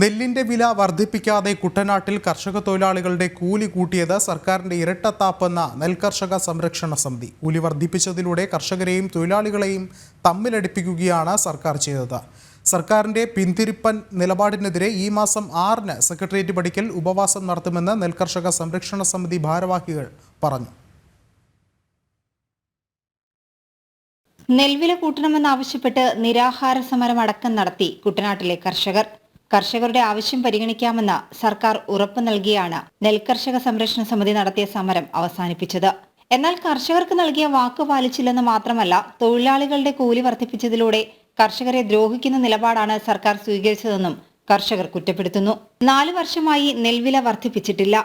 നെല്ലിന്റെ വില വർദ്ധിപ്പിക്കാതെ കുട്ടനാട്ടിൽ കർഷക തൊഴിലാളികളുടെ കൂലി കൂട്ടിയത് സർക്കാരിന്റെ ഇരട്ടത്താപ്പെന്ന നെൽകർഷക സംരക്ഷണ സമിതി. കൂലി വർദ്ധിപ്പിച്ചതിലൂടെ കർഷകരെയും തൊഴിലാളികളെയും തമ്മിലടിപ്പിക്കുകയാണ് സർക്കാർ ചെയ്തത്. സർക്കാരിന്റെ പിന്തിരിപ്പൻ നിലപാടിനെതിരെ ഈ മാസം 6-ന് സെക്രട്ടേറിയറ്റ് പടിക്കൽ ഉപവാസം നടത്തുമെന്ന് നെൽകർഷക സംരക്ഷണ സമിതി ഭാരവാഹികൾ പറഞ്ഞു. നെൽവില കൂട്ടണമെന്നാവശ്യപ്പെട്ട് നിരാഹാര സമരം അടക്കം നടത്തി കുട്ടനാട്ടിലെ കർഷകരുടെ ആവശ്യം പരിഗണിക്കാമെന്ന് സർക്കാർ ഉറപ്പ് നൽകിയാണ് നെൽകർഷക സംരക്ഷണ സമിതി നടത്തിയ സമരം അവസാനിപ്പിച്ചത്. എന്നാൽ കർഷകർക്ക് നൽകിയ വാക്ക് പാലിച്ചില്ലെന്ന് മാത്രമല്ല, തൊഴിലാളികളുടെ കൂലി വർദ്ധിപ്പിച്ചതിലൂടെ കർഷകരെ ദ്രോഹിക്കുന്ന നിലപാടാണ് സർക്കാർ സ്വീകരിച്ചതെന്നും കർഷകർ കുറ്റപ്പെടുത്തുന്നു. 4 വർഷമായി നെൽവില വർദ്ധിപ്പിച്ചിട്ടില്ല.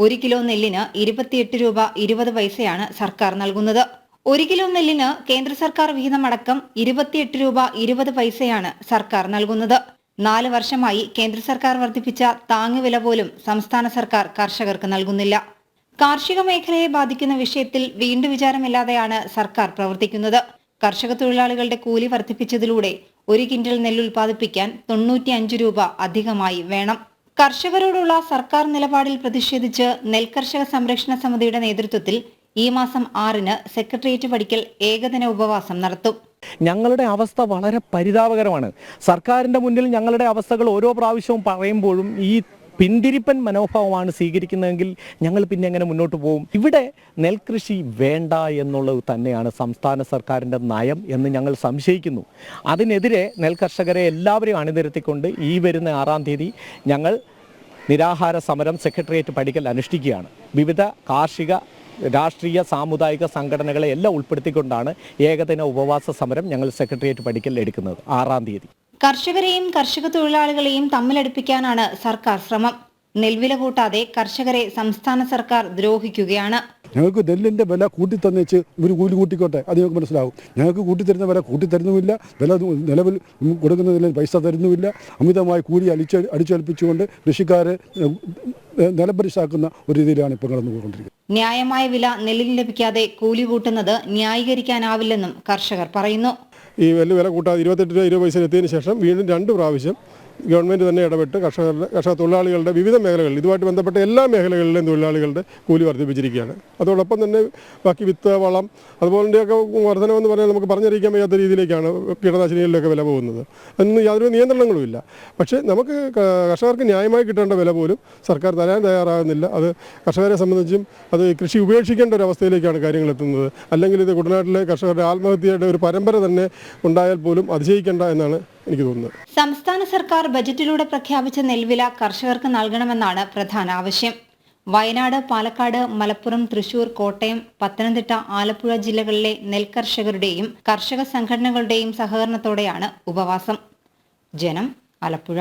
1 കിലോ നെല്ലിന് 28 രൂപ 20 പൈസയാണ് സർക്കാർ നൽകുന്നത്. 1 കിലോ നെല്ലിന് കേന്ദ്ര സർക്കാർ വിഹിതമടക്കം 28 രൂപ 20 പൈസയാണ് സർക്കാർ നൽകുന്നത്. 4 വർഷമായി കേന്ദ്ര സർക്കാർ വർദ്ധിപ്പിച്ച താങ്ങുവില പോലും സംസ്ഥാന സർക്കാർ കർഷകർക്ക് നൽകുന്നില്ല. കാർഷിക മേഖലയെ ബാധിക്കുന്ന വിഷയത്തിൽ വീണ്ടും വിചാരമില്ലാതെയാണ് സർക്കാർ പ്രവർത്തിക്കുന്നത്. കർഷക തൊഴിലാളികളുടെ കൂലി വർദ്ധിപ്പിച്ചതിലൂടെ 1 ക്വിന്റൽ നെല്ല് ഉൽപ്പാദിപ്പിക്കാൻ 95 രൂപ അധികമായി വേണം. കർഷകരോടുള്ള സർക്കാർ നിലപാടിൽ പ്രതിഷേധിച്ച് നെൽകർഷക സംരക്ഷണ സമിതിയുടെ നേതൃത്വത്തിൽ ഈ മാസം 6-ന് സെക്രട്ടേറിയറ്റ് പടിക്കൽ ഏകദിന ഉപവാസം നടത്തും. ഞങ്ങളുടെ അവസ്ഥ വളരെ പരിതാപകരമാണ്. സർക്കാരിൻ്റെ മുന്നിൽ ഞങ്ങളുടെ അവസ്ഥകൾ ഓരോ പ്രാവശ്യവും പറയുമ്പോഴും ഈ പിന്തിരിപ്പൻ മനോഭാവമാണ് സ്വീകരിക്കുന്നതെങ്കിൽ ഞങ്ങൾ പിന്നെ എങ്ങനെ മുന്നോട്ട് പോകും? ഇവിടെ നെൽകൃഷി വേണ്ട എന്നുള്ളത് തന്നെയാണ് സംസ്ഥാന സർക്കാരിൻ്റെ നയം എന്ന് ഞങ്ങൾ സംശയിക്കുന്നു. അതിനെതിരെ നെൽകർഷകരെ എല്ലാവരെയും അണിനിരത്തിക്കൊണ്ട് ഈ വരുന്ന 6-ാം തീയതി ഞങ്ങൾ നിരാഹാര സമരം സെക്രട്ടേറിയറ്റ് പടിക്കൽ അനുഷ്ഠിക്കുകയാണ്. വിവിധ കാർഷിക, രാഷ്ട്രീയ, സാമുദായിക സംഘടനകളെ എല്ലാം ഉൾപ്പെടുത്തിക്കൊണ്ടാണ് ഏകദിന ഉപവാസ സമരം ഞങ്ങൾ സെക്രട്ടേറിയറ്റ് പടിക്കൽ എടുക്കുന്നത് 6-ാം തീയതി. കർഷകരെയും കർഷക തൊഴിലാളികളെയും തമ്മിലടുപ്പിക്കാനാണ് സർക്കാർ ശ്രമം. നെൽവില കൂട്ടാതെ കർഷകരെ സംസ്ഥാന സർക്കാർ ദ്രോഹിക്കുകയാണ്. ഞങ്ങൾക്ക് നെല്ലിൻ്റെ വില കൂട്ടിത്തന്നേച്ച് ഒരു കൂലി കൂട്ടിക്കോട്ടെ, അത് ഞങ്ങൾക്ക് മനസ്സിലാവും. ഞങ്ങൾക്ക് കൂട്ടിത്തരുന്ന വില കൂട്ടിത്തരുന്നുമില്ല, വില നിലവിൽ കൊടുക്കുന്ന നെല്ലിന് പൈസ തരുന്നുമില്ല. അമിതമായി കൂലി അടിച്ചേൽപ്പിച്ചുകൊണ്ട് കൃഷിക്കാരെ നിലംപരിശാക്കുന്ന ഒരു രീതിയിലാണ് ഇപ്പോൾ കടന്നുപോയിക്കൊണ്ടിരിക്കുന്നത്. ന്യായമായ വില നെല്ലിന് ലഭിക്കാതെ കൂലി കൂട്ടുന്നത് ന്യായീകരിക്കാനാവില്ലെന്നും കർഷകർ പറയുന്നു. ഈ വില കൂട്ടാതെ 28 രൂപ 20 പൈസ എത്തിയതിനു ശേഷം വീണ്ടും 2 പ്രാവശ്യം ഗവൺമെൻറ് തന്നെ ഇടപെട്ട് കർഷക തൊഴിലാളികളുടെ വിവിധ മേഖലകളിൽ, ഇതുമായിട്ട് ബന്ധപ്പെട്ട എല്ലാ മേഖലകളിലെയും തൊഴിലാളികളുടെ കൂലി വർദ്ധിപ്പിച്ചിരിക്കുകയാണ്. അതോടൊപ്പം തന്നെ ബാക്കി വിത്ത്, വളം, അതുപോലെയൊക്കെ വർധനമെന്ന് പറഞ്ഞാൽ നമുക്ക് പറഞ്ഞറിയിക്കാൻ വയ്യാത്ത രീതിയിലേക്കാണ് കീടനാശിനികളിലൊക്കെ വില പോകുന്നത്. അതിന് യാതൊരു നിയന്ത്രണങ്ങളുമില്ല. പക്ഷേ നമുക്ക് കർഷകർക്ക് ന്യായമായി കിട്ടേണ്ട വില പോലും സർക്കാർ തരാൻ തയ്യാറാകുന്നില്ല. അത് കർഷകരെ സംബന്ധിച്ചും അത് കൃഷി ഉപേക്ഷിക്കേണ്ട ഒരു അവസ്ഥയിലേക്കാണ് കാര്യങ്ങൾ എത്തുന്നത്. അല്ലെങ്കിൽ ഇത് കുട്ടനാട്ടിലെ കർഷകരുടെ ആത്മഹത്യയുടെ ഒരു പരമ്പര തന്നെ ഉണ്ടായാൽ പോലും അതിശയിക്കേണ്ട എന്നാണ് എനിക്ക് തോന്നുന്നത്. സംസ്ഥാന സർക്കാർ ബജറ്റിലൂടെ പ്രഖ്യാപിച്ച നെൽവില കർഷകർക്ക് നൽകണമെന്നാണ് പ്രധാന ആവശ്യം. വയനാട്, പാലക്കാട്, മലപ്പുറം, തൃശൂർ, കോട്ടയം, പത്തനംതിട്ട, ആലപ്പുഴ ജില്ലകളിലെ നെൽകർഷകരുടെയും കർഷക സംഘടനകളുടെയും സഹകരണത്തോടെയാണ് ഉപവാസം. ജനം, ആലപ്പുഴ.